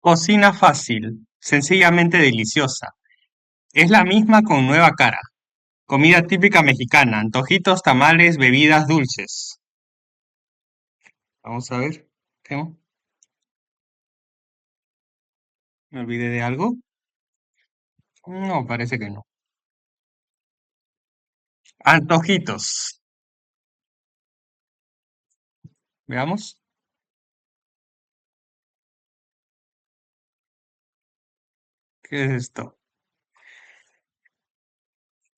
Cocina fácil, sencillamente deliciosa. Es la misma con nueva cara. Comida típica mexicana, antojitos, tamales, bebidas dulces. Vamos a ver. ¿Qué? ¿Me olvidé de algo? No, parece que no. Antojitos. Veamos. ¿Qué es esto?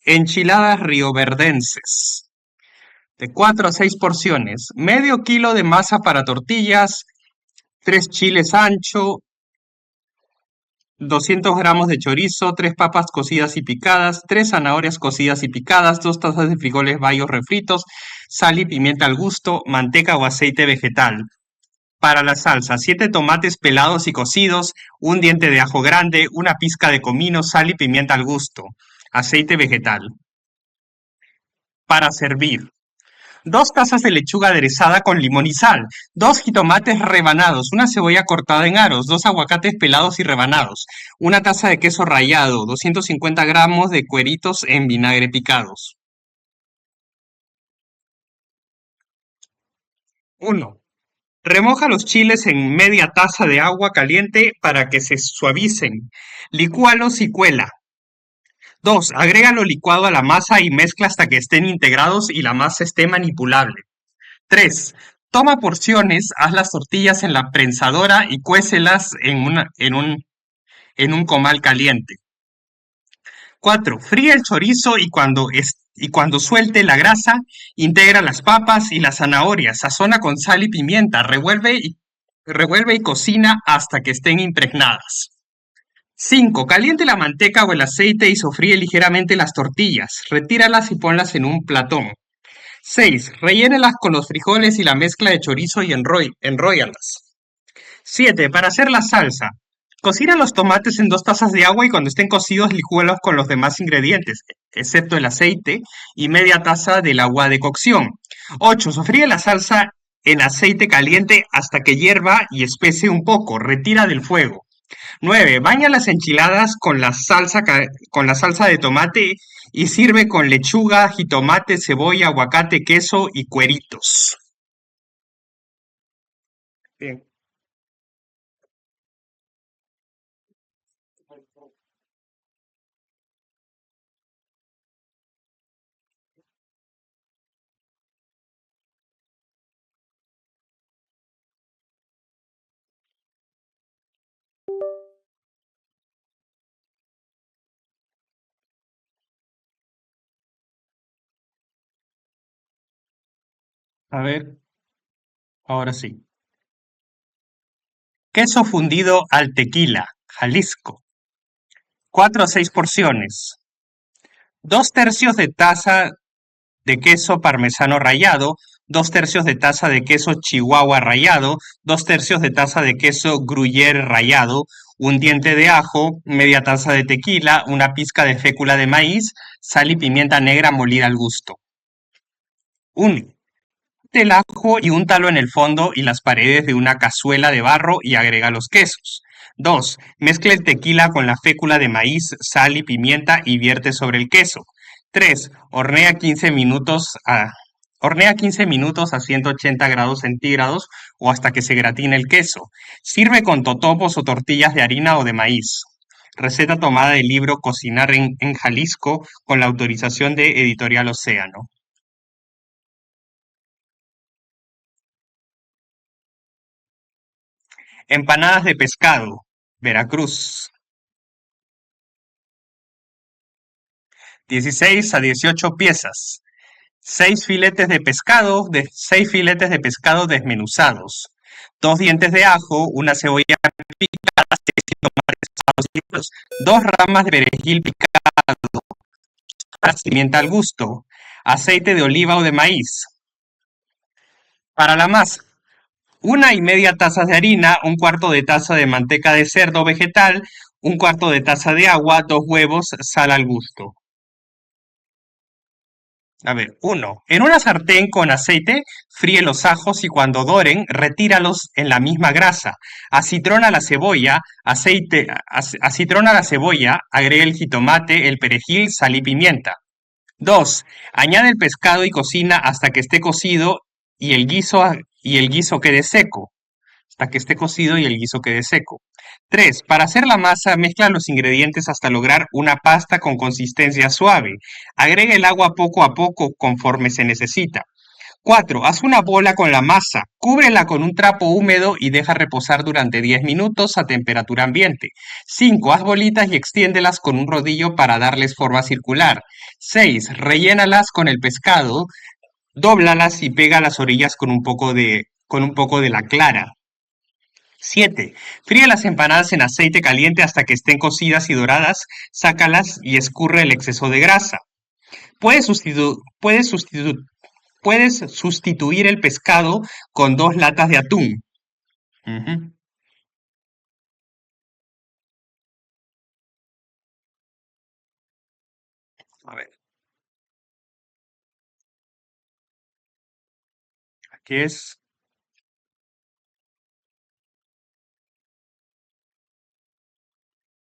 Enchiladas rioverdenses. De 4 a 6 porciones. Medio kilo de masa para tortillas. 3 chiles ancho, 200 gramos de chorizo, 3 papas cocidas y picadas, 3 zanahorias cocidas y picadas, 2 tazas de frijoles bayos refritos, sal y pimienta al gusto, manteca o aceite vegetal. Para la salsa, 7 tomates pelados y cocidos, un diente de ajo grande, una pizca de comino, sal y pimienta al gusto, aceite vegetal. Para servir, 2 tazas de lechuga aderezada con limón y sal, 2 jitomates rebanados, una cebolla cortada en aros, 2 aguacates pelados y rebanados, una taza de queso rallado, 250 gramos de cueritos en vinagre picados. 1. Remoja los chiles en media taza de agua caliente para que se suavicen. Licúalos y cuela. 2. Agrega lo licuado a la masa y mezcla hasta que estén integrados y la masa esté manipulable. 3. Toma porciones, haz las tortillas en la prensadora y cuécelas en un comal caliente. 4. Fríe el chorizo y cuando suelte la grasa, integra las papas y las zanahorias, sazona con sal y pimienta, revuelve y cocina hasta que estén impregnadas. 5. Caliente la manteca o el aceite y sofríe ligeramente las tortillas, retíralas y ponlas en un platón. 6. Rellénelas con los frijoles y la mezcla de chorizo y enróllalas. 7. Para hacer la salsa. Cocina los tomates en 2 tazas de agua y cuando estén cocidos licúalos con los demás ingredientes, excepto el aceite y media taza del agua de cocción. 8. Sofríe la salsa en aceite caliente hasta que hierva y espese un poco. Retira del fuego. 9. Baña las enchiladas con la salsa de tomate y sirve con lechuga, jitomate, cebolla, aguacate, queso y cueritos. Bien. A ver, ahora sí. Queso fundido al tequila, Jalisco. 4 a 6 porciones. 2 tercios de taza de queso parmesano rallado, 2 tercios de taza de queso chihuahua rallado, 2 tercios de taza de queso gruyere rallado, un diente de ajo, media taza de tequila, una pizca de fécula de maíz, sal y pimienta negra molida al gusto. 1. El ajo y úntalo en el fondo y las paredes de una cazuela de barro y agrega los quesos. 2. Mezcla el tequila con la fécula de maíz, sal y pimienta y vierte sobre el queso. 3. Hornea 15 minutos a 180 grados centígrados o hasta que se gratine el queso. Sirve con totopos o tortillas de harina o de maíz. Receta tomada del libro Cocinar en Jalisco con la autorización de Editorial Océano. Empanadas de pescado, Veracruz. 16 a 18 piezas. 6 filetes de pescado desmenuzados. 2 dientes de ajo, una cebolla picada, 2 ramas de perejil picado, pimienta al gusto, aceite de oliva o de maíz. Para la masa, 1,5 tazas de harina, 1/4 de taza de manteca de cerdo vegetal, 1/4 de taza de agua, 2 huevos, sal al gusto. A ver, uno. En una sartén con aceite, fríe los ajos y cuando doren, retíralos en la misma grasa. Acitrona la cebolla, acitrona la cebolla, agrega el jitomate, el perejil, sal y pimienta. 2. Añade el pescado y cocina hasta que esté cocido y el guiso quede seco. Hasta que esté cocido y el guiso quede seco. 3. Para hacer la masa, mezcla los ingredientes hasta lograr una pasta con consistencia suave. Agrega el agua poco a poco conforme se necesita. 4. Haz una bola con la masa, cúbrela con un trapo húmedo y deja reposar durante 10 minutos a temperatura ambiente. 5. Haz bolitas y extiéndelas con un rodillo para darles forma circular. 6. Rellénalas con el pescado, dóblalas y pega las orillas con un poco de la clara. 7. Fríe las empanadas en aceite caliente hasta que estén cocidas y doradas, sácalas y escurre el exceso de grasa. Puedes sustituir el pescado con 2 latas de atún. Ujú. A ver, aquí es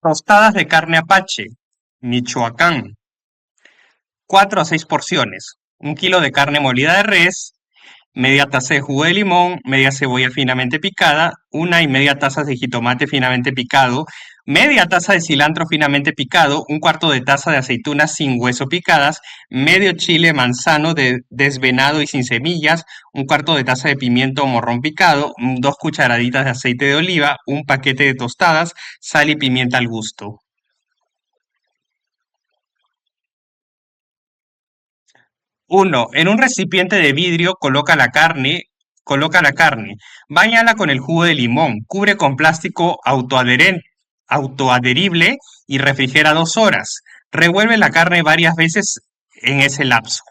tostadas de carne apache, Michoacán. 4 a 6 porciones. 1 kilo de carne molida de res, media taza de jugo de limón, media cebolla finamente picada, 1,5 tazas de jitomate finamente picado, media taza de cilantro finamente picado, 1/4 de taza de aceitunas sin hueso picadas, medio chile manzano desvenado y sin semillas, 1/4 de taza de pimiento morrón picado, 2 cucharaditas de aceite de oliva, un paquete de tostadas, sal y pimienta al gusto. 1. En un recipiente de vidrio coloca la carne, báñala con el jugo de limón, cubre con plástico autoadherible y refrigera 2 horas. Revuelve la carne varias veces en ese lapso.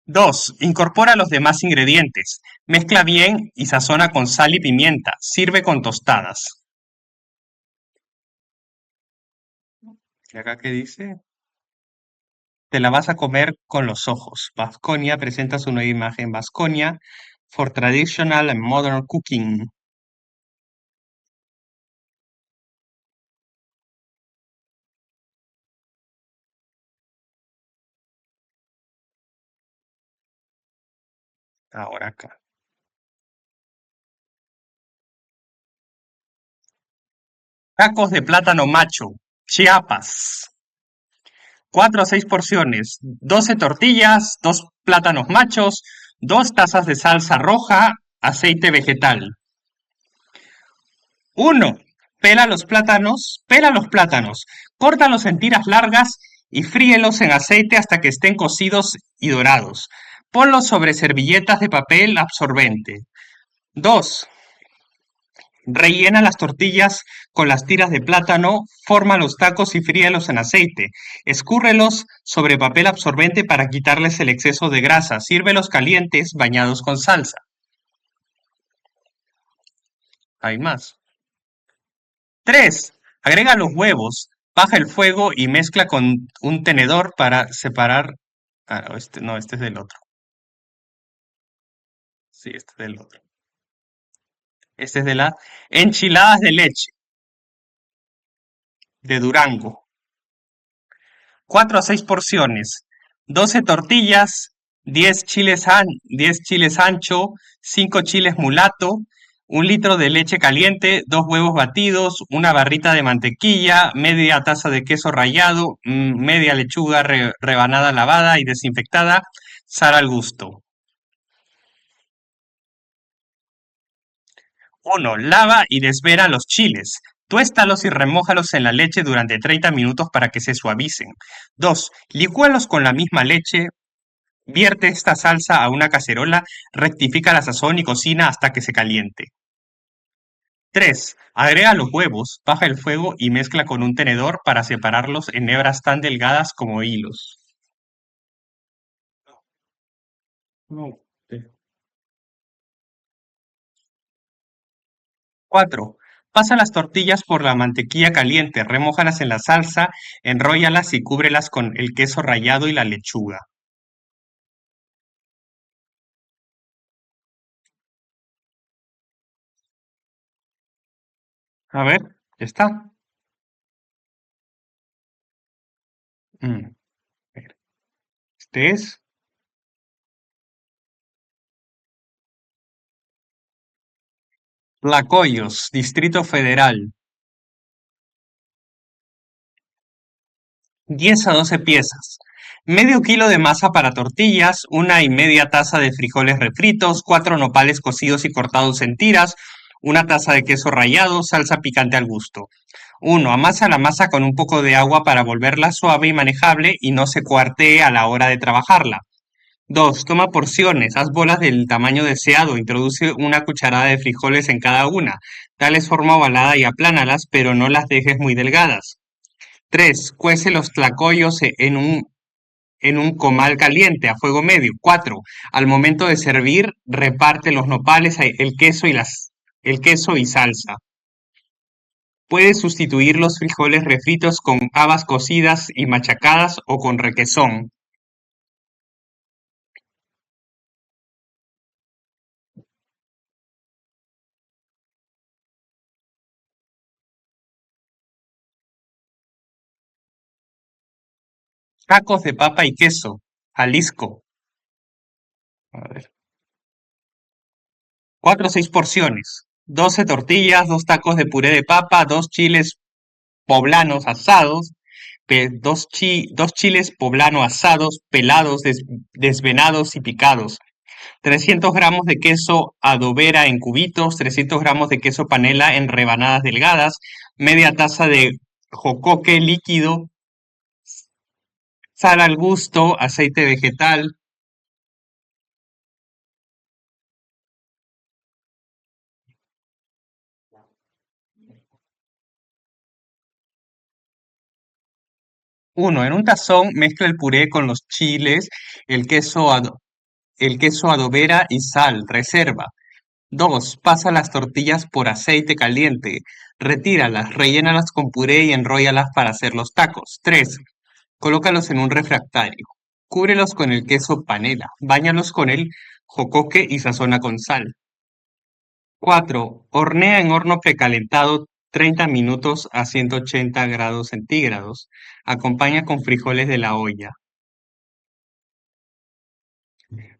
2. Incorpora los demás ingredientes. Mezcla bien y sazona con sal y pimienta. Sirve con tostadas. ¿Y acá qué dice? Te la vas a comer con los ojos. Vasconia presenta su nueva imagen. Vasconia for Traditional and Modern Cooking. Ahora acá. Tacos de plátano macho. Chiapas. 4 a 6 porciones. 12 tortillas, 2 plátanos machos, 2 tazas de salsa roja, aceite vegetal. 1. Pela los plátanos, córtalos en tiras largas y fríelos en aceite hasta que estén cocidos y dorados. Ponlos sobre servilletas de papel absorbente. 2. Rellena las tortillas con las tiras de plátano, forma los tacos y fríelos en aceite. Escúrrelos sobre papel absorbente para quitarles el exceso de grasa. Sírvelos calientes bañados con salsa. Hay más. 3. Agrega los huevos, baja el fuego y mezcla con un tenedor para separar. Ah, no, este es del otro. Sí, este es del otro. Este es de las enchiladas de leche de Durango. 4 a 6 porciones. 12 tortillas, 10 chiles ancho, 5 chiles mulato, 1 litro de leche caliente, 2 huevos batidos, una barrita de mantequilla, media taza de queso rallado, media lechuga rebanada lavada y desinfectada, sal al gusto. 1. Lava y desvera los chiles. Tuéstalos y remójalos en la leche durante 30 minutos para que se suavicen. 2. Licúalos con la misma leche. Vierte esta salsa a una cacerola, rectifica la sazón y cocina hasta que se caliente. 3. Agrega los huevos, baja el fuego y mezcla con un tenedor para separarlos en hebras tan delgadas como hilos. No. 4. Pasa las tortillas por la mantequilla caliente, remójalas en la salsa, enróllalas y cúbrelas con el queso rallado y la lechuga. A ver, ya está. Mm, Este es Tlacoyos, Distrito Federal. 10 a 12 piezas. Medio kilo de masa para tortillas, 1 y media taza de frijoles refritos, 4 nopales cocidos y cortados en tiras, 1 taza de queso rallado, salsa picante al gusto. 1. Amasa la masa con un poco de agua para volverla suave y manejable y no se cuartee a la hora de trabajarla. 2. Toma porciones, haz bolas del tamaño deseado, introduce 1 cucharada de frijoles en cada una, dales forma ovalada y aplánalas, pero no las dejes muy delgadas. 3. Cuece los tlacoyos en un comal caliente a fuego medio. 4. Al momento de servir, reparte los nopales, el queso y salsa. Puedes sustituir los frijoles refritos con habas cocidas y machacadas o con requesón. Tacos de papa y queso. Jalisco. A ver. 4 o 6 porciones. 12 tortillas, 2 tacos de puré de papa, 2 chiles poblanos asados, dos chiles poblano asados, pelados, desvenados y picados. 300 gramos de queso adobera en cubitos, 300 gramos de queso panela en rebanadas delgadas, media taza de jocoque líquido, sal al gusto, aceite vegetal. 1. En un tazón mezcla el puré con los chiles, el queso, el queso adobera y sal, reserva. 2. Pasa las tortillas por aceite caliente, retíralas, rellénalas con puré y enróllalas para hacer los tacos. 3. Colócalos en un refractario. Cúbrelos con el queso panela, báñalos con el jocoque y sazona con sal. 4. Hornea en horno precalentado 30 minutos a 180 grados centígrados. Acompaña con frijoles de la olla.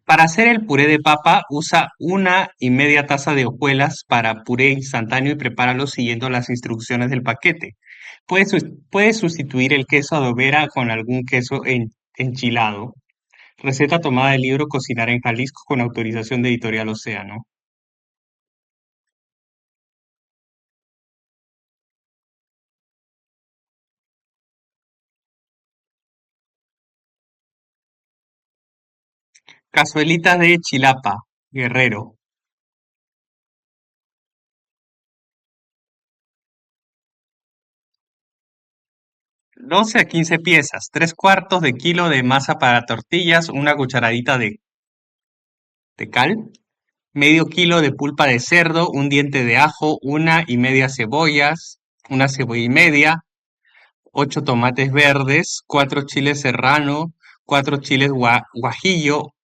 Para hacer el puré de papa, usa 1 y media taza de hojuelas para puré instantáneo y prepáralo siguiendo las instrucciones del paquete. Puedes sustituir el queso adobera con algún queso enchilado. Receta tomada del libro Cocinar en Jalisco con autorización de Editorial Océano. Cazuelita de chilapa, Guerrero. 12 a 15 piezas. 3/4 de kilo de masa para tortillas, 1 cucharadita de cal, medio kilo de pulpa de cerdo, un diente de ajo, 1 y media cebollas, 1 cebolla y media, 8 tomates verdes, 4 chiles serrano, 4 chiles guajillo,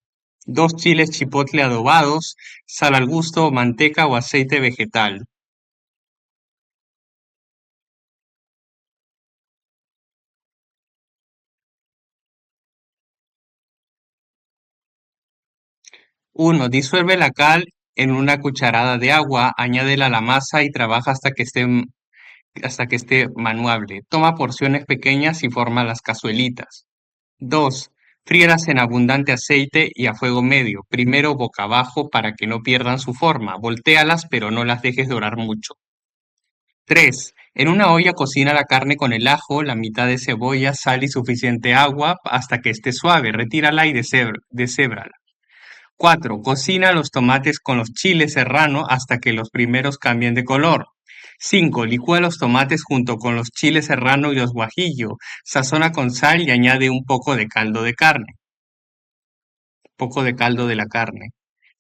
2 chiles chipotle adobados, sal al gusto, manteca o aceite vegetal. 1. Disuelve la cal en 1 cucharada de agua, añádela a la masa y trabaja hasta que esté manuable. Toma porciones pequeñas y forma las cazuelitas. 2. Fríelas en abundante aceite y a fuego medio, primero boca abajo para que no pierdan su forma. Voltéalas pero no las dejes dorar mucho. 3. En una olla cocina la carne con el ajo, la mitad de cebolla, sal y suficiente agua hasta que esté suave. Retírala y deshébrala. 4. Cocina los tomates con los chiles serrano hasta que los primeros cambien de color. 5. Licúa los tomates junto con los chiles serrano y los guajillo. Sazona con sal y añade un poco de caldo de la carne.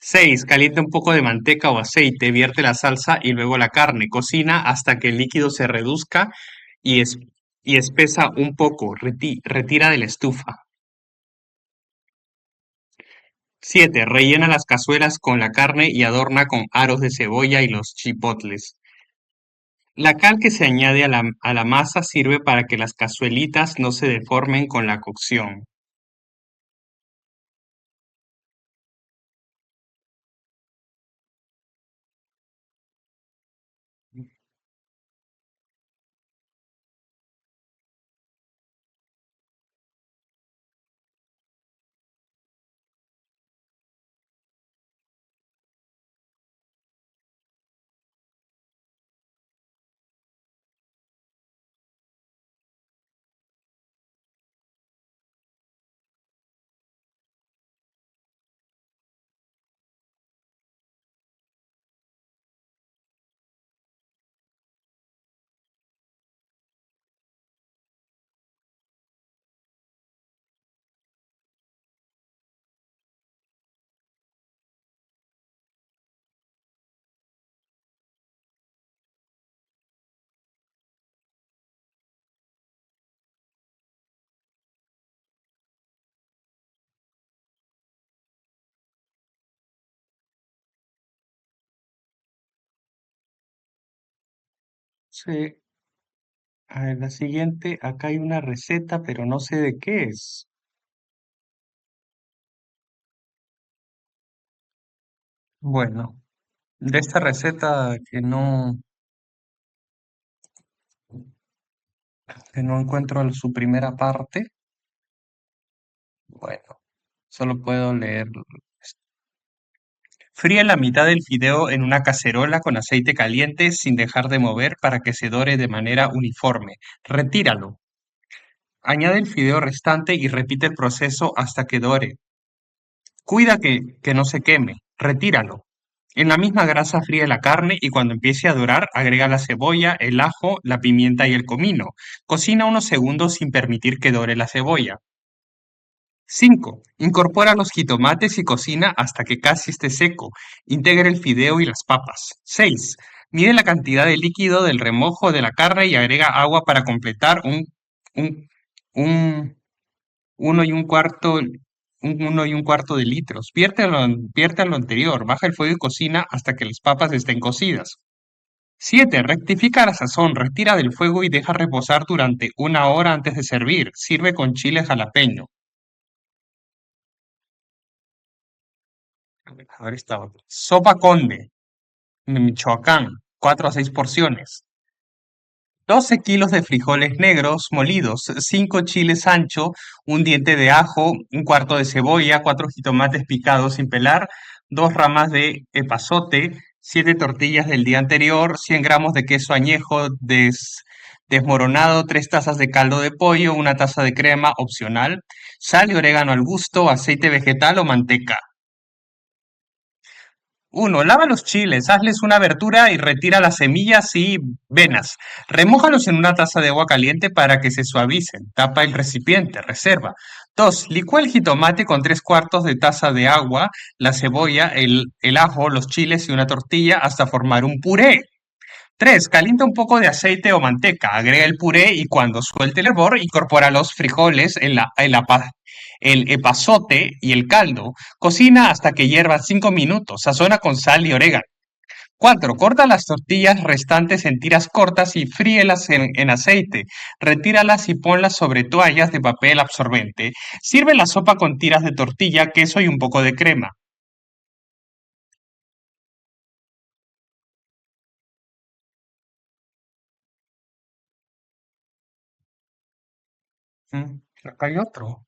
6. Calienta un poco de manteca o aceite, vierte la salsa y luego la carne. Cocina hasta que el líquido se reduzca y, y espesa un poco. Retira de la estufa. 7. Rellena las cazuelas con la carne y adorna con aros de cebolla y los chipotles. La cal que se añade a la masa sirve para que las cazuelitas no se deformen con la cocción. Sí. A ver, la siguiente, acá hay una receta, pero no sé de qué es. Bueno, de esta receta que no encuentro su primera parte, bueno, solo puedo leer. Fría la mitad del fideo en una cacerola con aceite caliente sin dejar de mover para que se dore de manera uniforme. Retíralo. Añade el fideo restante y repite el proceso hasta que dore. Cuida que no se queme. Retíralo. En la misma grasa fríe la carne y cuando empiece a dorar agrega la cebolla, el ajo, la pimienta y el comino. Cocina unos segundos sin permitir que dore la cebolla. 5. Incorpora los jitomates y cocina hasta que casi esté seco. Integra el fideo y las papas. 6. Mide la cantidad de líquido del remojo de la carne y agrega agua para completar un, un 1 y 1/4 de litros. Vierte lo anterior, baja el fuego y cocina hasta que las papas estén cocidas. 7. Rectifica la sazón, retira del fuego y deja reposar durante 1 hora antes de servir. Sirve con chile jalapeño. A ver esta otra. Sopa Conde, de Michoacán, 4 a 6 porciones. 12 kilos de frijoles negros molidos, 5 chiles ancho, un diente de ajo, un cuarto de cebolla, 4 jitomates picados sin pelar, 2 ramas de epazote, 7 tortillas del día anterior, 100 gramos de queso añejo desmoronado, 3 tazas de caldo de pollo, una taza de crema opcional, sal y orégano al gusto, aceite vegetal o manteca. 1. Lava los chiles, hazles una abertura y retira las semillas y venas. Remójalos en una taza de agua caliente para que se suavicen. Tapa el recipiente, reserva. 2. Licúa el jitomate con 3/4 de taza de agua, la cebolla, el ajo, los chiles y una tortilla hasta formar un puré. 3. Calienta un poco de aceite o manteca, agrega el puré y cuando suelte el hervor, incorpora los frijoles, el epazote y el caldo. Cocina hasta que hiervan 5 minutos. Sazona con sal y orégano. 4. Corta las tortillas restantes en tiras cortas y fríelas en aceite. Retíralas y ponlas sobre toallas de papel absorbente. Sirve la sopa con tiras de tortilla, queso y un poco de crema. Acá hay otro.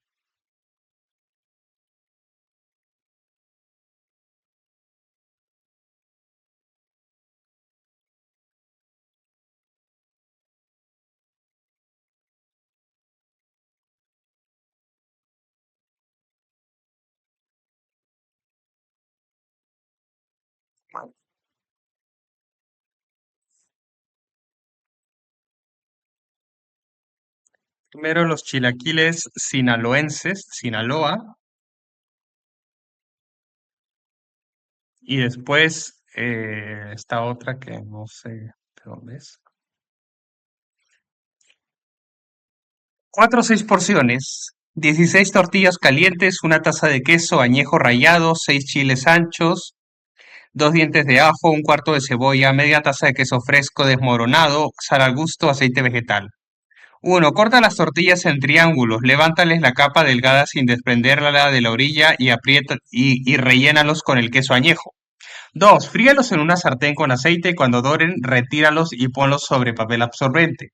Primero los chilaquiles sinaloenses, Sinaloa. Y después esta otra que no sé de dónde es. 4 o 6 porciones. 16 tortillas calientes, una taza de queso, añejo rallado, 6 chiles anchos, 2 dientes de ajo, un cuarto de cebolla, media taza de queso fresco desmoronado, sal al gusto, aceite vegetal. 1. Corta las tortillas en triángulos, levántales la capa delgada sin desprenderla de la orilla y aprieta y rellénalos con el queso añejo. 2. Fríalos en una sartén con aceite y cuando doren, retíralos y ponlos sobre papel absorbente.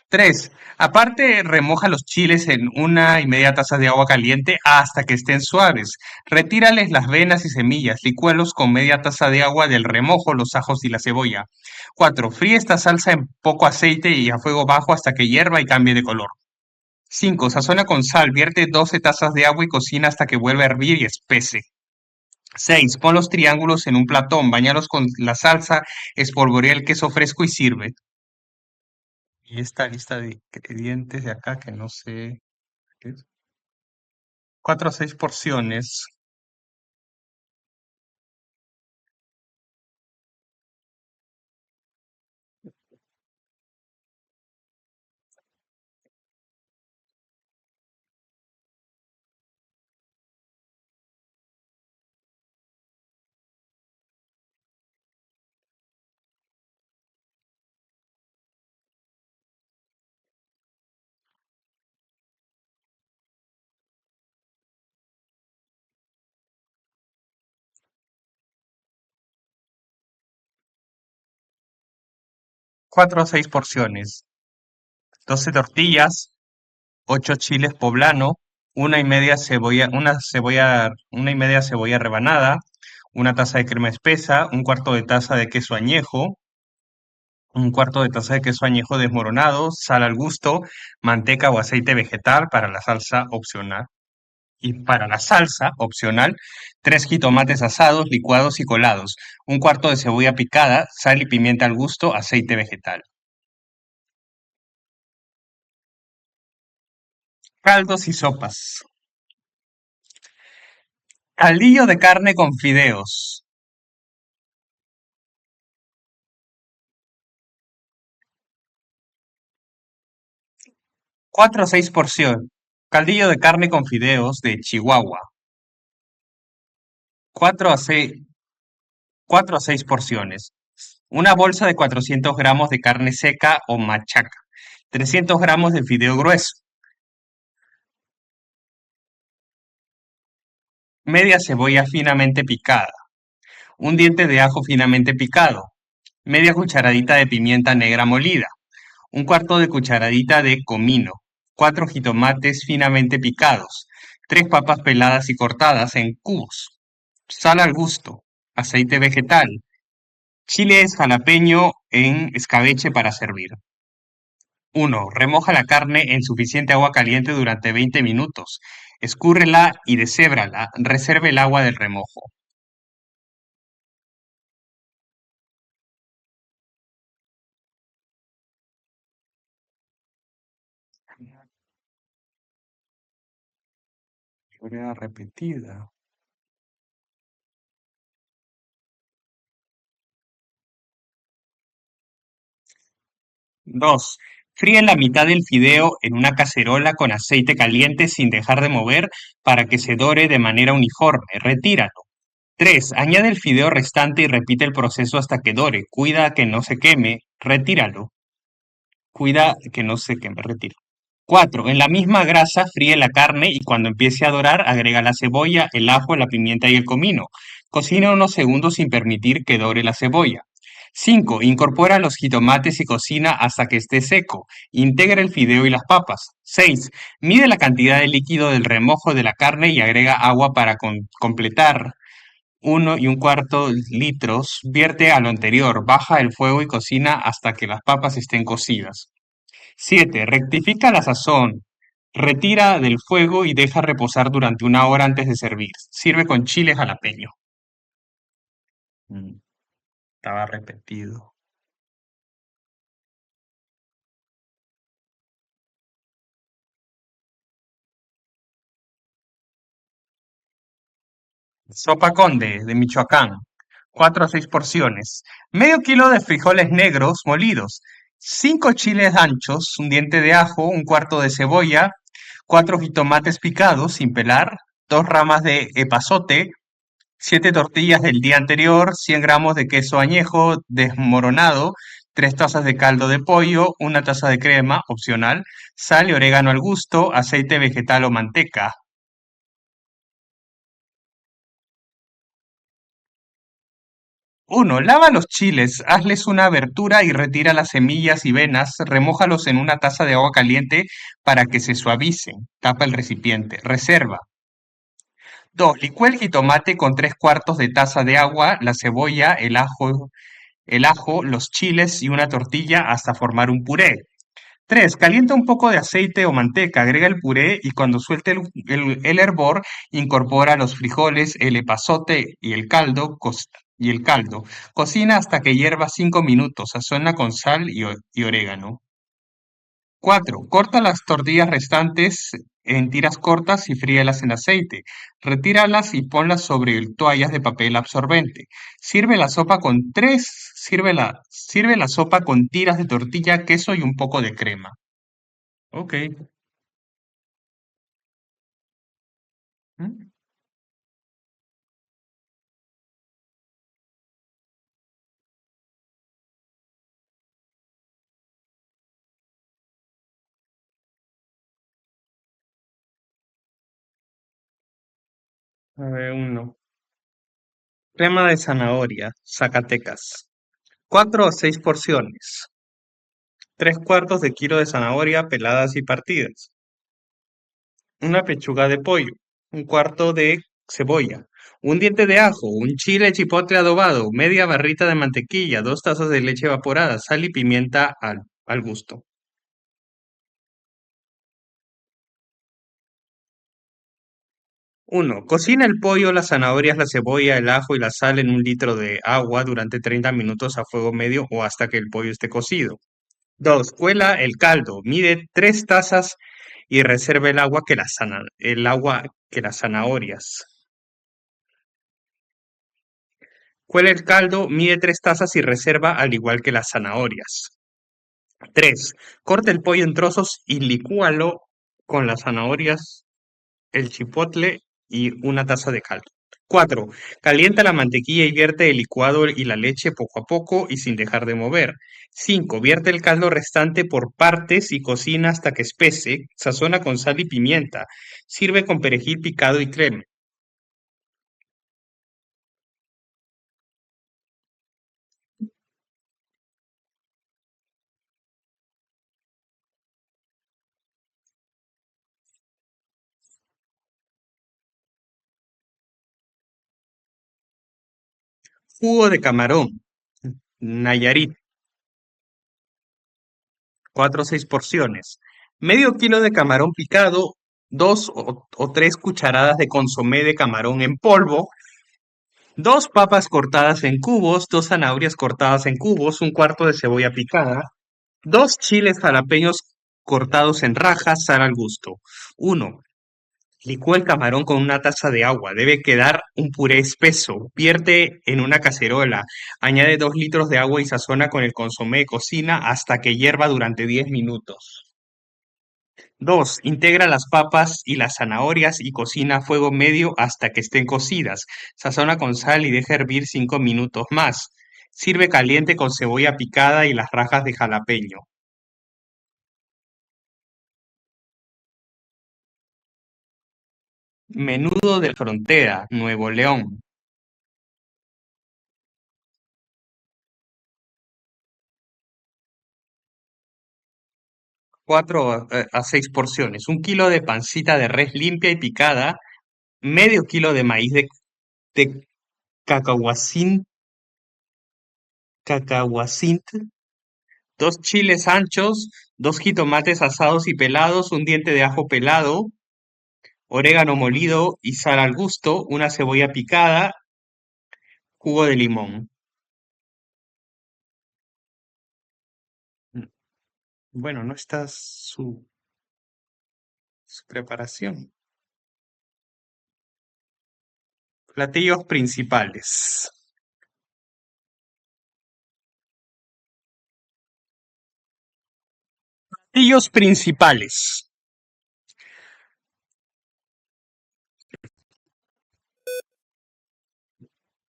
3. Aparte, remoja los chiles en 1 y media taza de agua caliente hasta que estén suaves. Retírales las venas y semillas, licúalos con media taza de agua del remojo, los ajos y la cebolla. 4. Fríe esta salsa en poco aceite y a fuego bajo hasta que hierva y cambie de color. 5. Sazona con sal, vierte 12 tazas de agua y cocina hasta que vuelva a hervir y espese. 6. Pon los triángulos en un platón, bañalos con la salsa, espolvorea el queso fresco y sirve. Y esta lista de ingredientes de acá que no sé qué es. 4 o 6 porciones. 4 o 6 porciones. 12 tortillas, 8 chiles poblano, 1 y media cebolla, una y media cebolla rebanada, una taza de crema espesa, un cuarto de taza de queso añejo, un cuarto de taza de queso añejo desmoronado, sal al gusto, manteca o aceite vegetal para la salsa opcional. Y para la salsa opcional, 3 jitomates asados, licuados y colados, un cuarto de cebolla picada, sal y pimienta al gusto, aceite vegetal. Caldos y sopas. Caldillo de carne con fideos. 4 o 6 porciones. Caldillo de carne con fideos de Chihuahua. 4 a 6, 4 a 6 porciones. Una bolsa de 400 gramos de carne seca o machaca. 300 gramos de fideo grueso. Media cebolla finamente picada. Un diente de ajo finamente picado. Media cucharadita de pimienta negra molida. Un cuarto de cucharadita de comino. 4 jitomates finamente picados. 3 papas peladas y cortadas en cubos. Sal al gusto. Aceite vegetal. Chile jalapeño en escabeche para servir. 1. Remoja la carne en suficiente agua caliente durante 20 minutos. Escúrrela y deshébrála. Reserve el agua del remojo. Historia repetida. 2. Fríe la mitad del fideo en una cacerola con aceite caliente sin dejar de mover para que se dore de manera uniforme. Retíralo. 3. Añade el fideo restante y repite el proceso hasta que dore. Cuida que no se queme. Retíralo. Cuida que no se queme. Retíralo. 4. En la misma grasa fríe la carne y cuando empiece a dorar agrega la cebolla, el ajo, la pimienta y el comino. Cocina unos segundos sin permitir que dore la cebolla. 5. Incorpora los jitomates y cocina hasta que esté seco. Integra el fideo y las papas. 6. Mide la cantidad de líquido del remojo de la carne y agrega agua para completar 1 y un cuarto litros. Vierte a lo anterior. Baja el fuego y cocina hasta que las papas estén cocidas. 7. Rectifica la sazón. Retira del fuego y deja reposar durante 1 hora antes de servir. Sirve con chile jalapeño. Mm, Estaba repetido. Sopa Conde de Michoacán. 4 a 6 porciones. Medio kilo de frijoles negros molidos. 5 chiles anchos, un diente de ajo, un cuarto de cebolla, 4 jitomates picados sin pelar, 2 ramas de epazote, 7 tortillas del día anterior, 100 gramos de queso añejo desmoronado, 3 tazas de caldo de pollo, una taza de crema, opcional, sal y orégano al gusto, aceite vegetal o manteca. Uno, lava los chiles, hazles una abertura y retira las semillas y venas, remójalos en una taza de agua caliente para que se suavicen. Tapa el recipiente. Reserva. 2, licúa el jitomate con 3 cuartos de taza de agua, la cebolla, el ajo, los chiles y una tortilla hasta formar un puré. 3, calienta un poco de aceite o manteca, agrega el puré y cuando suelte el hervor, incorpora los frijoles, el epazote y el caldo. Cocina hasta que hierva 5 minutos, sazona con sal y orégano. 4, corta las tortillas restantes en tiras cortas y fríelas en aceite. Retíralas y ponlas sobre toallas de papel absorbente. Sirve la sopa con tiras de tortilla, queso y un poco de crema. Ok. ¿Mm? A ver, uno. Crema de zanahoria, Zacatecas. 4 a 6 porciones. 3 cuartos de kilo de zanahoria peladas y partidas. Una pechuga de pollo. Un cuarto de cebolla. Un diente de ajo. Un chile chipotle adobado. Media barrita de mantequilla. 2 tazas de leche evaporada. Sal y pimienta al gusto. Uno. Cocina el pollo, las zanahorias, la cebolla, el ajo y la sal en 1 litro de agua durante 30 minutos a fuego medio o hasta que el pollo esté cocido. 2, cuela el caldo, mide 3 tazas y reserva el agua que las zanahorias. Cuela el caldo, mide 3 tazas y reserva al igual que las zanahorias. 3, corta el pollo en trozos y licúalo con las zanahorias, el chipotle y una taza de caldo. 4, calienta la mantequilla y vierte el licuado y la leche poco a poco y sin dejar de mover. 5, vierte el caldo restante por partes y cocina hasta que espese. Sazona con sal y pimienta. Sirve con perejil picado y crema. Jugo de camarón. Nayarit, 4 o 6 porciones. Medio kilo de camarón picado, 2 o 3 cucharadas de consomé de camarón en polvo, 2 papas cortadas en cubos, 2 zanahorias cortadas en cubos, un cuarto de cebolla picada, 2 chiles jalapeños cortados en rajas, sal al gusto. 1. Licúa el camarón con una taza de agua. Debe quedar un puré espeso. Vierte en una cacerola. Añade 2 litros de agua y sazona con el consomé. Cocina hasta que hierva durante 10 minutos. 2. Integra las papas y las zanahorias y cocina a fuego medio hasta que estén cocidas. Sazona con sal y deja hervir 5 minutos más. Sirve caliente con cebolla picada y las rajas de jalapeño. Menudo de frontera, Nuevo León. 4 a 6 porciones. 1 kilo de pancita de res limpia y picada. Medio kilo de maíz de cacahuacín, cacahuacint. 2 chiles anchos. 2 jitomates asados y pelados. Un diente de ajo pelado. Orégano molido y sal al gusto. Una cebolla picada. Jugo de limón. Mm, Bueno, no está su preparación. Platillos principales. Platillos principales.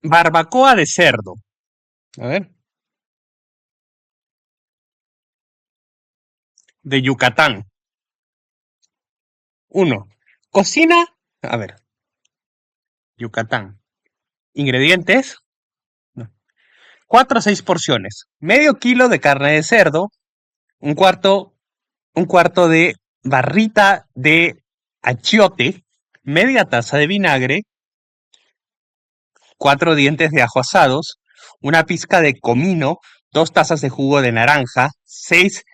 Barbacoa de cerdo. A ver. De Yucatán. Uno. Cocina. A ver. Yucatán. Ingredientes. No. 4 a 6 porciones. Medio kilo de carne de cerdo. Un cuarto, un cuarto de barrita de achiote. Media taza de vinagre. 4 dientes de ajo asados. Una pizca de comino. 2 tazas de jugo de naranja. Seis.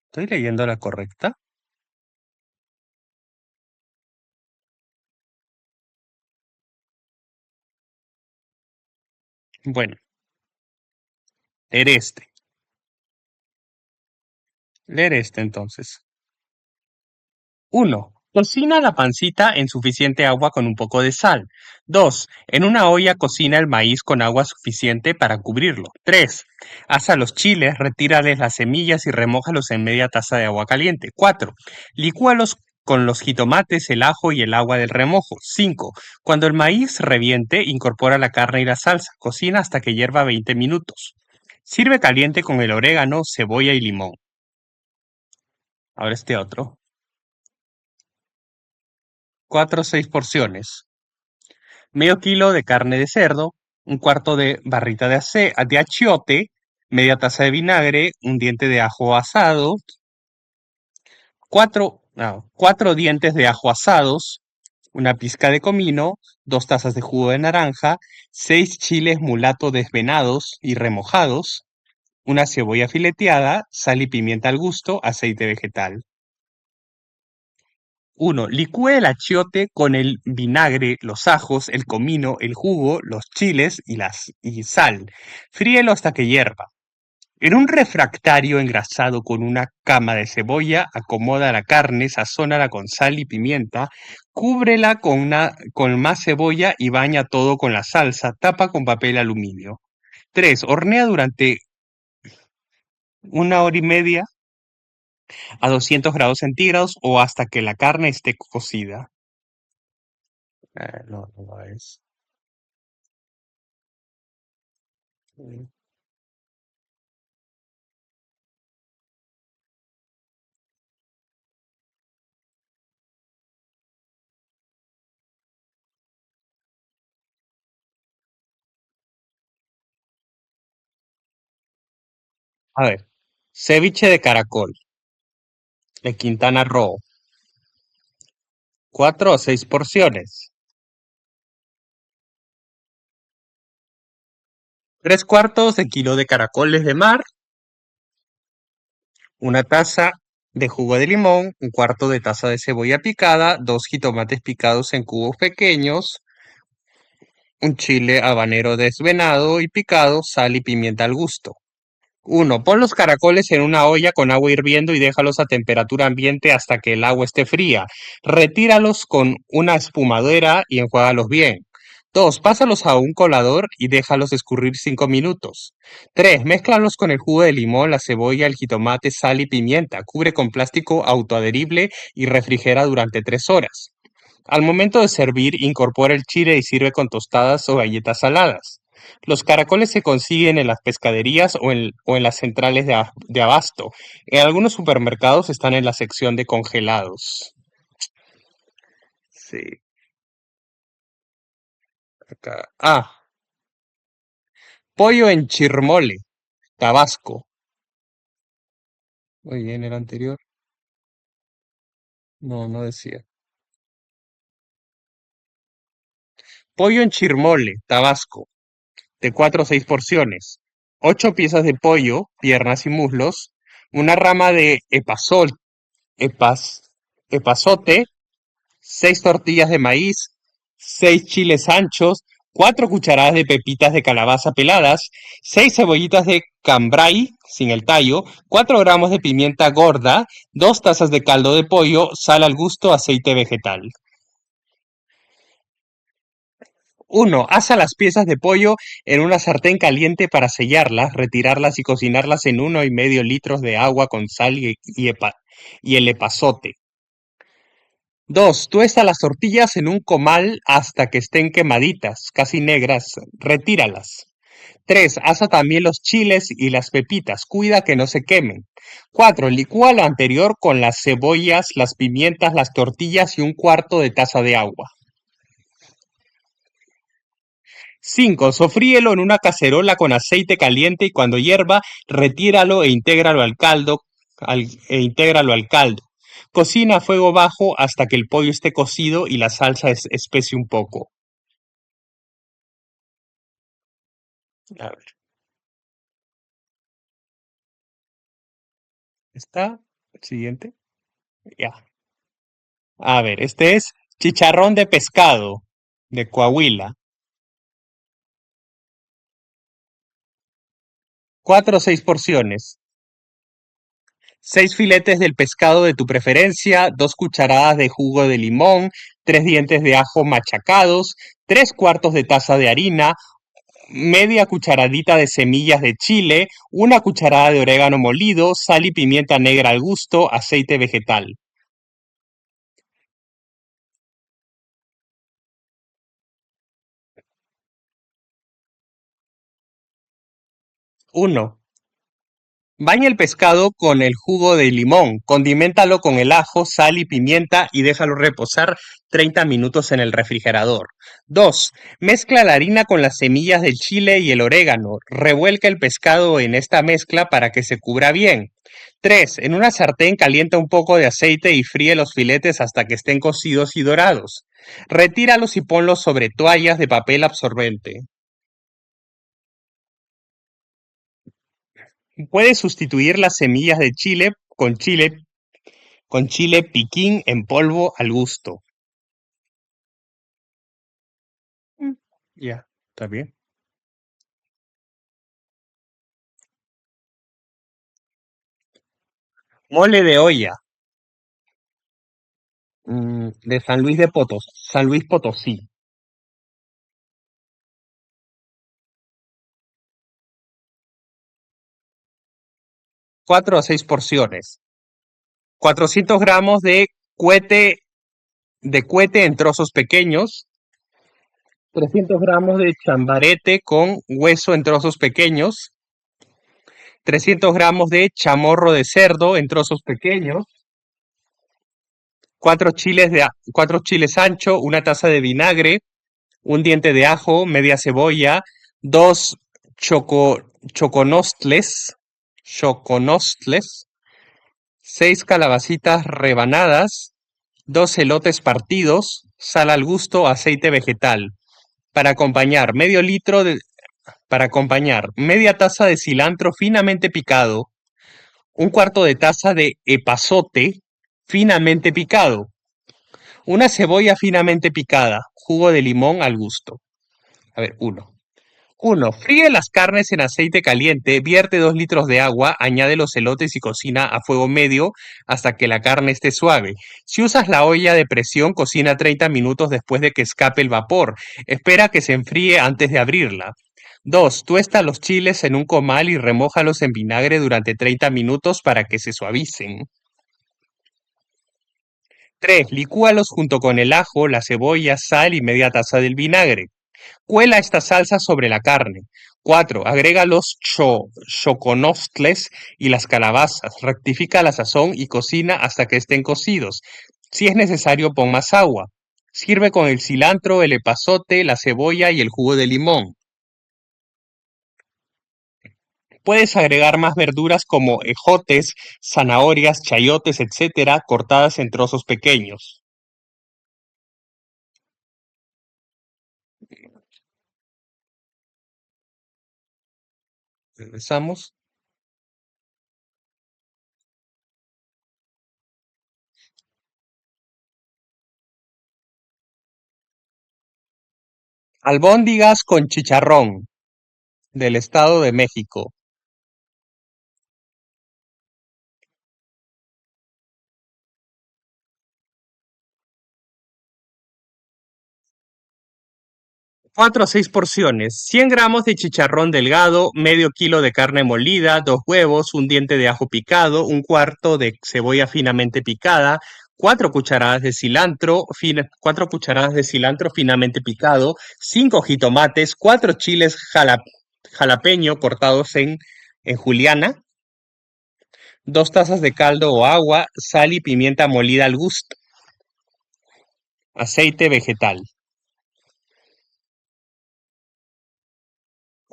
¿Estoy leyendo la correcta? Bueno, leer este. Leer este entonces. Uno. Cocina la pancita en suficiente agua con un poco de sal. 2. En una olla cocina el maíz con agua suficiente para cubrirlo. 3. Asa los chiles, retírales las semillas y remójalos en media taza de agua caliente. 4. Licúalos con los jitomates, el ajo y el agua del remojo. 5. Cuando el maíz reviente, incorpora la carne y la salsa. Cocina hasta que hierva 20 minutos. Sirve caliente con el orégano, cebolla y limón. Ahora este otro. 4 a 6 porciones. Medio kilo de carne de cerdo, un cuarto de barrita de achiote, media taza de vinagre, un diente de ajo asado, 4 dientes de ajo asados, una pizca de comino, 2 tazas de jugo de naranja, 6 chiles mulato desvenados y remojados, una cebolla fileteada, sal y pimienta al gusto, aceite vegetal. 1. Licúe el achiote con el vinagre, los ajos, el comino, el jugo, los chiles y sal. Fríelo hasta que hierva. En un refractario engrasado con una cama de cebolla, acomoda la carne, sazónala con sal y pimienta, cúbrela con más cebolla y baña todo con la salsa, tapa con papel aluminio. 3. Hornea durante 1 hora y media a 200 grados centígrados o hasta que la carne esté cocida. No, no es. Mm. A ver, ceviche de caracol, de Quintana Roo, 4 a 6 porciones. 3/4 de kilo de caracoles de mar, una taza de jugo de limón, un cuarto de taza de cebolla picada, 2 jitomates picados en cubos pequeños, un chile habanero desvenado y picado, sal y pimienta al gusto. 1. Pon los caracoles en una olla con agua hirviendo y déjalos a temperatura ambiente hasta que el agua esté fría. Retíralos con una espumadera y enjuágalos bien. 2. Pásalos a un colador y déjalos escurrir 5 minutos. 3. Mézclalos con el jugo de limón, la cebolla, el jitomate, sal y pimienta. Cubre con plástico autoadherible y refrigera durante 3 horas. Al momento de servir, incorpora el chile y sirve con tostadas o galletas saladas. Los caracoles se consiguen en las pescaderías o en las centrales de abasto. En algunos supermercados están en la sección de congelados. Sí, acá. Pollo en chirmole, Tabasco. Muy bien, el anterior. No, no decía. Pollo en chirmole, Tabasco, de 4 a 6 porciones. 8 piezas de pollo, piernas y muslos. Una rama de epas, epazote, 6 tortillas de maíz, 6 chiles anchos, 4 cucharadas de pepitas de calabaza peladas, 6 cebollitas de cambray sin el tallo, 4 gramos de pimienta gorda, 2 tazas de caldo de pollo, sal al gusto, aceite vegetal. Uno, asa las piezas de pollo en una sartén caliente para sellarlas, retirarlas y cocinarlas en 1,5 litros de agua con sal y el epazote. 2, tuesta las tortillas en un comal hasta que estén quemaditas, casi negras, retíralas. 3, asa también los chiles y las pepitas, cuida que no se quemen. 4, licúa lo anterior con las cebollas, las pimientas, las tortillas y un cuarto de taza de agua. 5, sofríelo en una cacerola con aceite caliente y cuando hierva, retíralo intégralo al caldo. Cocina a fuego bajo hasta que el pollo esté cocido y la salsa espese un poco. A ver, ¿está? Siguiente. Ya. A ver, este es chicharrón de pescado de Coahuila. 4 o 6 porciones. 6 filetes del pescado de tu preferencia, 2 cucharadas de jugo de limón, 3 dientes de ajo machacados, 3 cuartos de taza de harina, media cucharadita de semillas de chile, 1 cucharada de orégano molido, sal y pimienta negra al gusto, aceite vegetal. 1. Baña el pescado con el jugo de limón, condiméntalo con el ajo, sal y pimienta y déjalo reposar 30 minutos en el refrigerador. 2. Mezcla la harina con las semillas del chile y el orégano. Revuelca el pescado en esta mezcla para que se cubra bien. 3. En una sartén calienta un poco de aceite y fríe los filetes hasta que estén cocidos y dorados. Retíralos y ponlos sobre toallas de papel absorbente. Puedes sustituir las semillas de chile con chile piquín en polvo al gusto. Ya, está bien. Mole de olla, de San Luis Potosí. 4 o 6 porciones. 400 gramos de cuete en trozos pequeños. 300 gramos de chambarete con hueso en trozos pequeños. 300 gramos de chamorro de cerdo en trozos pequeños. 4 chiles ancho, una taza de vinagre, un diente de ajo, media cebolla, dos choconostles, choconostles, 6 calabacitas rebanadas, 2 elotes partidos, sal al gusto, aceite vegetal. Para acompañar, para acompañar, media taza de cilantro finamente picado, un cuarto de taza de epazote finamente picado, una cebolla finamente picada, jugo de limón al gusto. A ver, uno, fríe las carnes en aceite caliente, vierte 2 litros de agua, añade los elotes y cocina a fuego medio hasta que la carne esté suave. Si usas la olla de presión, cocina 30 minutos después de que escape el vapor. Espera que se enfríe antes de abrirla. 2. Tuesta los chiles en un comal y remójalos en vinagre durante 30 minutos para que se suavicen. 3. Licúalos junto con el ajo, la cebolla, sal y media taza del vinagre. Cuela esta salsa sobre la carne. 4. Agrega los choconostles y las calabazas. Rectifica la sazón y cocina hasta que estén cocidos. Si es necesario, pon más agua. Sirve con el cilantro, el epazote, la cebolla y el jugo de limón. Puedes agregar más verduras como ejotes, zanahorias, chayotes, etcétera, cortadas en trozos pequeños. Regresamos. Albóndigas con chicharrón del Estado de México. 4 a 6 porciones, 100 gramos de chicharrón delgado, medio kilo de carne molida, 2 huevos, un diente de ajo picado, un cuarto de cebolla finamente picada, 4 cucharadas de cilantro, 4 cucharadas de cilantro finamente picado, 5 jitomates, 4 chiles jalapeño cortados en juliana, 2 tazas de caldo o agua, sal y pimienta molida al gusto, aceite vegetal.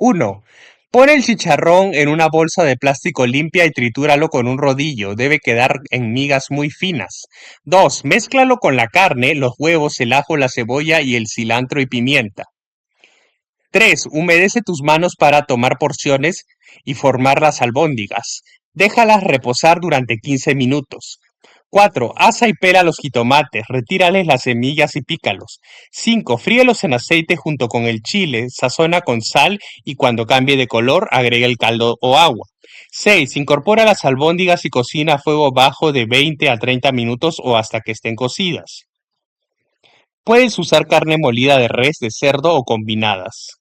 1. Pon el chicharrón en una bolsa de plástico limpia y tritúralo con un rodillo. Debe quedar en migas muy finas. 2. Mézclalo con la carne, los huevos, el ajo, la cebolla y el cilantro y pimienta. 3. Humedece tus manos para tomar porciones y formar las albóndigas. Déjalas reposar durante 15 minutos. 4. Asa y pela los jitomates, retírales las semillas y pícalos. 5. Fríelos en aceite junto con el chile, sazona con sal y cuando cambie de color agrega el caldo o agua. 6. Incorpora las albóndigas y cocina a fuego bajo de 20 a 30 minutos o hasta que estén cocidas. Puedes usar carne molida de res, de cerdo o combinadas.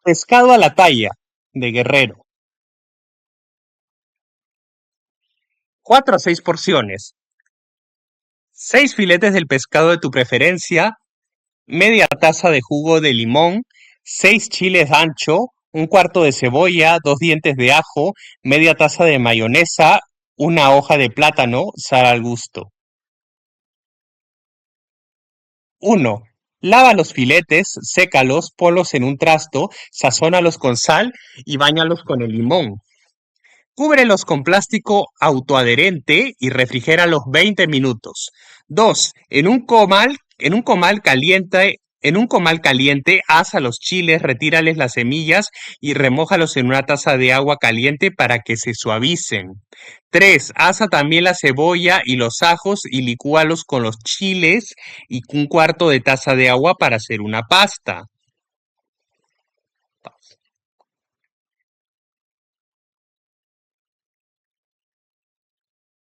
Pescado a la talla, de Guerrero. 4 a 6 porciones. 6 filetes del pescado de tu preferencia, media taza de jugo de limón, 6 chiles ancho, un cuarto de cebolla, 2 dientes de ajo, media taza de mayonesa, una hoja de plátano, sal al gusto. 1. Lava los filetes, sécalos, ponlos en un trasto, sazónalos con sal y báñalos con el limón. Cúbrelos con plástico autoadherente y refrigéralos 20 minutos. 2. En un comal caliente, asa los chiles, retírales las semillas y remójalos en una taza de agua caliente para que se suavicen. 3. Asa también la cebolla y los ajos y licúalos con los chiles y un cuarto de taza de agua para hacer una pasta.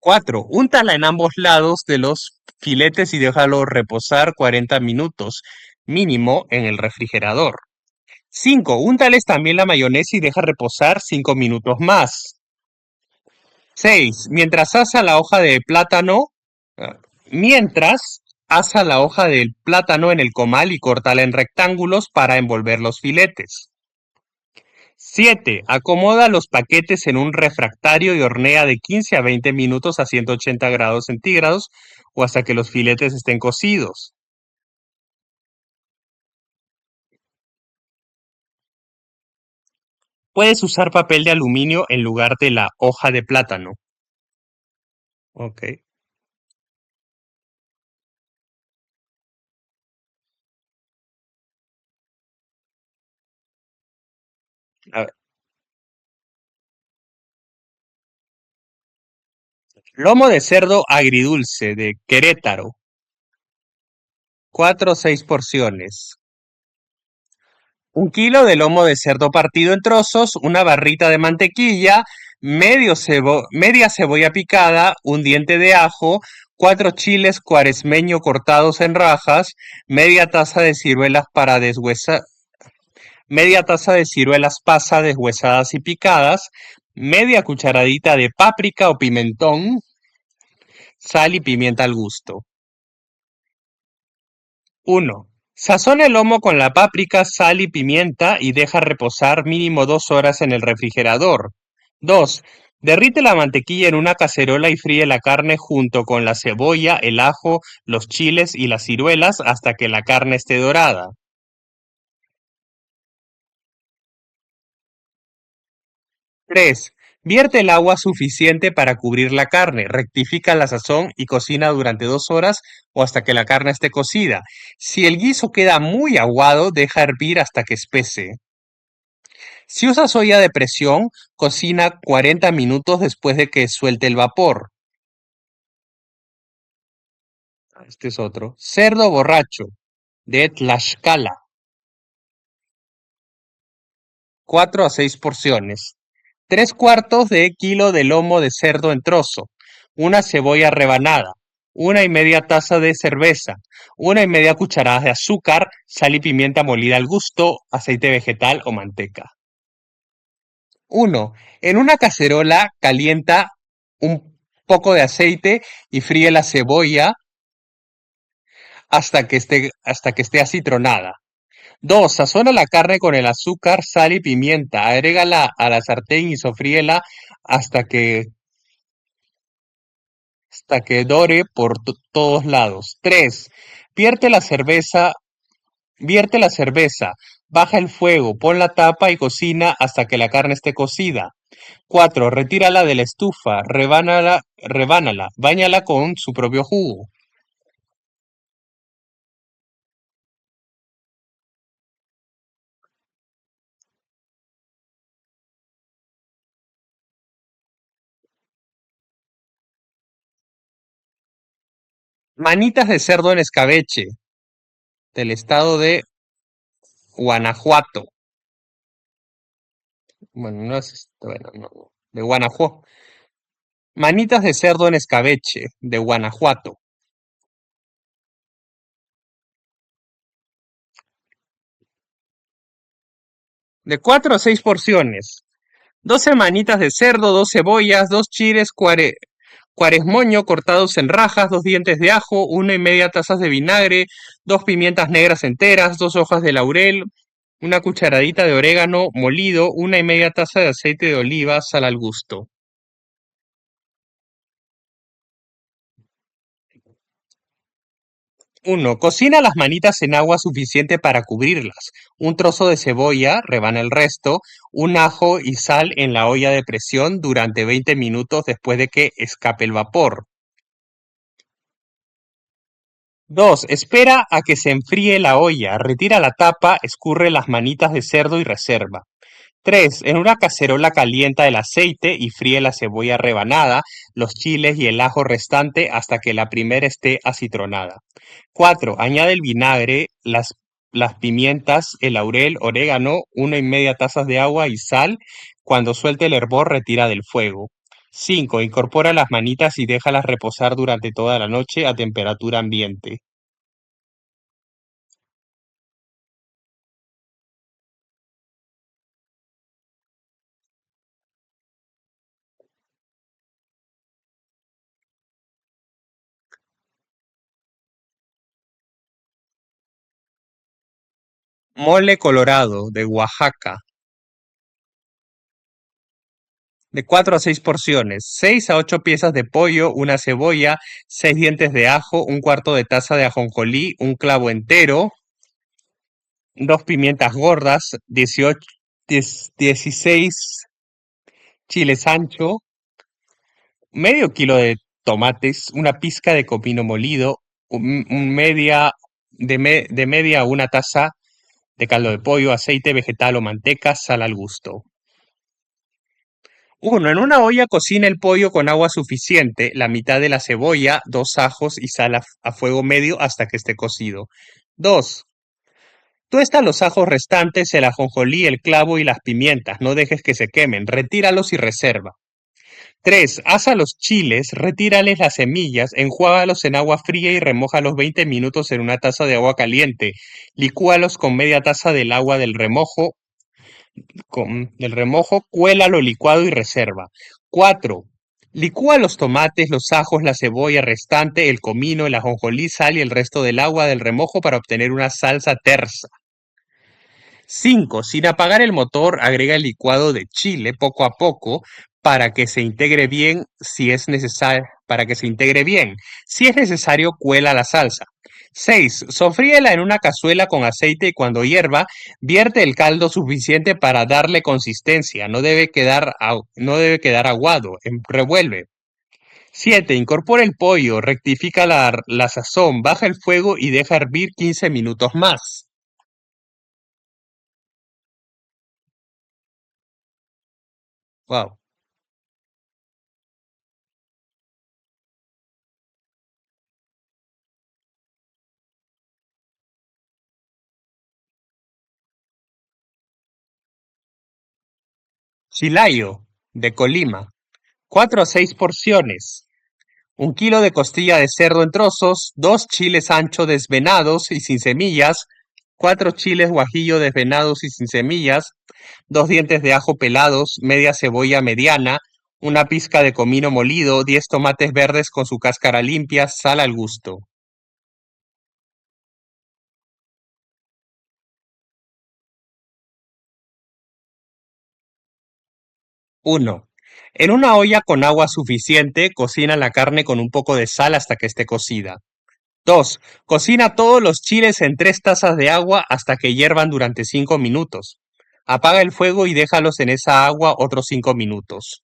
4. Úntala en ambos lados de los filetes y déjalo reposar 40 minutos, mínimo, en el refrigerador. 5. Úntales también la mayonesa y deja reposar 5 minutos más. 6. Mientras asa la hoja del plátano en el comal y córtala en rectángulos para envolver los filetes. 7. Acomoda los paquetes en un refractario y hornea de 15 a 20 minutos a 180 grados centígrados o hasta que los filetes estén cocidos. Puedes usar papel de aluminio en lugar de la hoja de plátano. Ok. A ver. Lomo de cerdo agridulce de Querétaro. 4 o 6 porciones. 1 kilo de lomo de cerdo partido en trozos, una barrita de mantequilla, media cebolla picada, un diente de ajo, 4 chiles cuaresmeño cortados en rajas, media taza de ciruelas media taza de ciruelas pasa deshuesadas y picadas, media cucharadita de páprica o pimentón, sal y pimienta al gusto. 1. Sazona el lomo con la páprica, sal y pimienta y deja reposar mínimo 2 horas en el refrigerador. 2. Derrite la mantequilla en una cacerola y fríe la carne junto con la cebolla, el ajo, los chiles y las ciruelas hasta que la carne esté dorada. 3. Vierte el agua suficiente para cubrir la carne, rectifica la sazón y cocina durante 2 horas o hasta que la carne esté cocida. Si el guiso queda muy aguado, deja hervir hasta que espese. Si usas olla de presión, cocina 40 minutos después de que suelte el vapor. Este es otro. Cerdo borracho, de Tlaxcala. 4 a 6 porciones. 3/4 de kilo de lomo de cerdo en trozo. Una cebolla rebanada. 1 y media taza de cerveza. 1 y media cucharadas de azúcar. Sal y pimienta molida al gusto. Aceite vegetal o manteca. 1. En una cacerola calienta un poco de aceite y fríe la cebolla hasta que esté acitronada. 2. Sazona la carne con el azúcar, sal y pimienta. Agrégala a la sartén y sofríela hasta que, hasta que dore por todos lados. 3. Vierte la cerveza, vierte la cerveza, baja el fuego, pon la tapa y cocina hasta que la carne esté cocida. 4. Retírala de la estufa, rebánala, báñala con su propio jugo. Manitas de cerdo en escabeche, del estado de Guanajuato. Bueno, no es, bueno, no, de Guanajuato. Manitas de cerdo en escabeche, de Guanajuato. De 4 a 6 porciones. 12 manitas de cerdo, 2 cebollas, 2 chiles, cuaresmoño cortados en rajas, 2 dientes de ajo, 1 y media tazas de vinagre, 2 pimientas negras enteras, 2 hojas de laurel, una cucharadita de orégano molido, 1 y media taza de aceite de oliva, sal al gusto. 1. Cocina las manitas en agua suficiente para cubrirlas. Un trozo de cebolla, rebana el resto, un ajo y sal en la olla de presión durante 20 minutos después de que escape el vapor. 2. Espera a que se enfríe la olla, retira la tapa, escurre las manitas de cerdo y reserva. 3. En una cacerola calienta el aceite y fríe la cebolla rebanada, los chiles y el ajo restante hasta que la primera esté acitronada. 4. Añade el vinagre, las pimientas, el laurel, orégano, 1 y media tazas de agua y sal. Cuando suelte el hervor, retira del fuego. 5. Incorpora las manitas y déjalas reposar durante toda la noche a temperatura ambiente. Mole colorado, de Oaxaca. De 4 a 6 porciones. 6 a 8 piezas de pollo, una cebolla, 6 dientes de ajo, un cuarto de taza de ajonjolí, un clavo entero, 2 pimientas gordas, 16 chiles ancho, medio kilo de tomates, una pizca de comino molido, de media a una taza de caldo de pollo, aceite vegetal o manteca, sal al gusto. 1. En una olla cocina el pollo con agua suficiente, la mitad de la cebolla, 2 ajos y sal a fuego medio hasta que esté cocido. 2. Tuesta los ajos restantes, el ajonjolí, el clavo y las pimientas. No dejes que se quemen. Retíralos y reserva. 3. Asa los chiles, retírales las semillas, enjuágalos en agua fría y remójalos 20 minutos en una taza de agua caliente. Licúalos con media taza del agua del remojo, cuela lo licuado y reserva. 4. Licúa los tomates, los ajos, la cebolla restante, el comino, el ajonjolí, sal y el resto del agua del remojo para obtener una salsa tersa. 5. Sin apagar el motor, agrega el licuado de chile poco a poco para que se integre bien si es necesario, Si es necesario, cuela la salsa. 6. Sofríela en una cazuela con aceite y cuando hierva, vierte el caldo suficiente para darle consistencia. No debe quedar aguado. Revuelve. 7. Incorpora el pollo, rectifica la sazón, baja el fuego y deja hervir 15 minutos más. Wow. Chilayo, de Colima. 4 a 6 porciones. 1 kilo de costilla de cerdo en trozos, 2 chiles ancho desvenados y sin semillas, 4 chiles guajillo desvenados y sin semillas, 2 dientes de ajo pelados, media cebolla mediana, una pizca de comino molido, 10 tomates verdes con su cáscara limpia, sal al gusto. 1. En una olla con agua suficiente, cocina la carne con un poco de sal hasta que esté cocida. 2. Cocina todos los chiles en 3 tazas de agua hasta que hiervan durante 5 minutos. Apaga el fuego y déjalos en esa agua otros 5 minutos.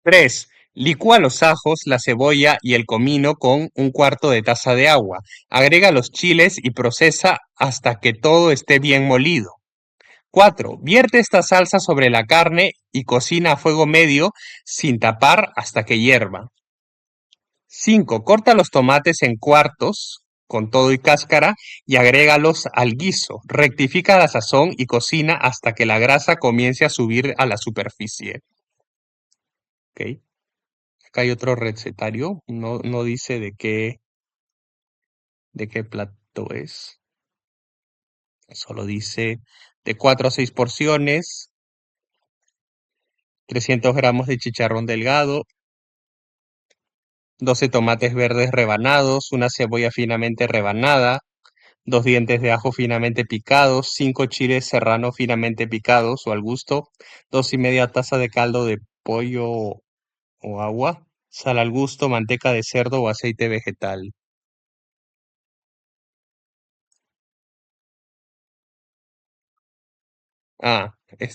3. Licúa los ajos, la cebolla y el comino con 1/4 de taza de agua. Agrega los chiles y procesa hasta que todo esté bien molido. 4. Vierte esta salsa sobre la carne y cocina a fuego medio sin tapar hasta que hierva. 5. Corta los tomates en cuartos con todo y cáscara y agrégalos al guiso. Rectifica la sazón y cocina hasta que la grasa comience a subir a la superficie. ¿Ok? Acá hay otro recetario, no dice de qué plato es. Solo dice de 4 a 6 porciones, 300 gramos de chicharrón delgado, 12 tomates verdes rebanados, una cebolla finamente rebanada, 2 dientes de ajo finamente picados, 5 chiles serranos finamente picados o al gusto, 2 y media tazas de caldo de pollo o agua, sal al gusto, manteca de cerdo o aceite vegetal. Ah, de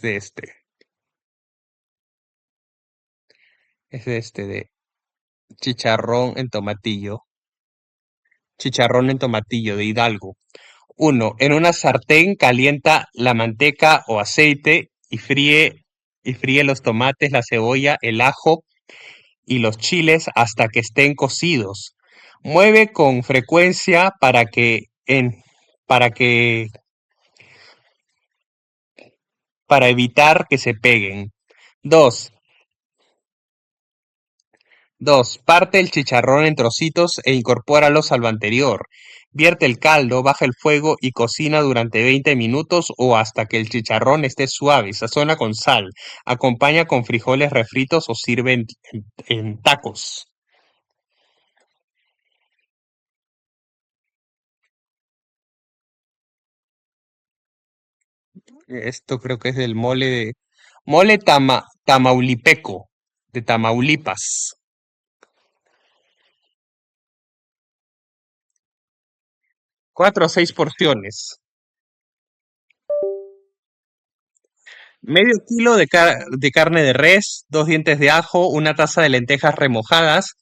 chicharrón en tomatillo de Hidalgo. 1. En una sartén calienta la manteca o aceite y fríe los tomates, la cebolla, el ajo y los chiles hasta que estén cocidos. Mueve con frecuencia para evitar que se peguen. 2. 2. Parte el chicharrón en trocitos e incorpóralos a lo anterior. Vierte el caldo, baja el fuego y cocina durante 20 minutos o hasta que el chicharrón esté suave. Sazona con sal. Acompaña con frijoles refritos o sirve en tacos. Esto creo que es del mole tamaulipeco, de Tamaulipas. 4 a 6 porciones. Medio kilo de carne de res, 2 dientes de ajo, una taza de lentejas remojadas,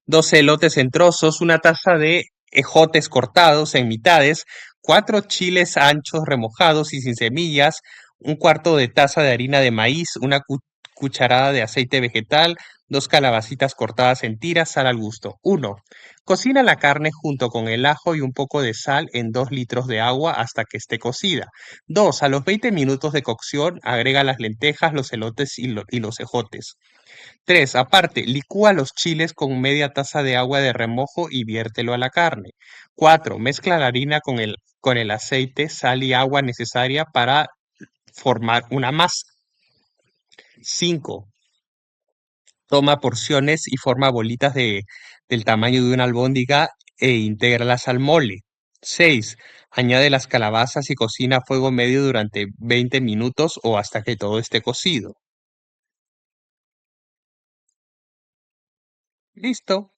12 elotes en trozos, una taza de ejotes cortados en mitades, 4 chiles anchos remojados y sin semillas, 1/4 de taza de harina de maíz, una cucharada de aceite vegetal, 2 calabacitas cortadas en tiras, sal al gusto. 1. Cocina la carne junto con el ajo y un poco de sal en 2 litros de agua hasta que esté cocida. 2. A los 20 minutos de cocción, agrega las lentejas, los elotes y los ejotes. 3. Aparte, licúa los chiles con media taza de agua de remojo y viértelo a la carne. 4. Mezcla la harina con el aceite, sal y agua necesaria para formar una masa. 5. Toma porciones y forma bolitas del tamaño de una albóndiga e intégralas al mole. 6. Añade las calabazas y cocina a fuego medio durante 20 minutos o hasta que todo esté cocido. Listo.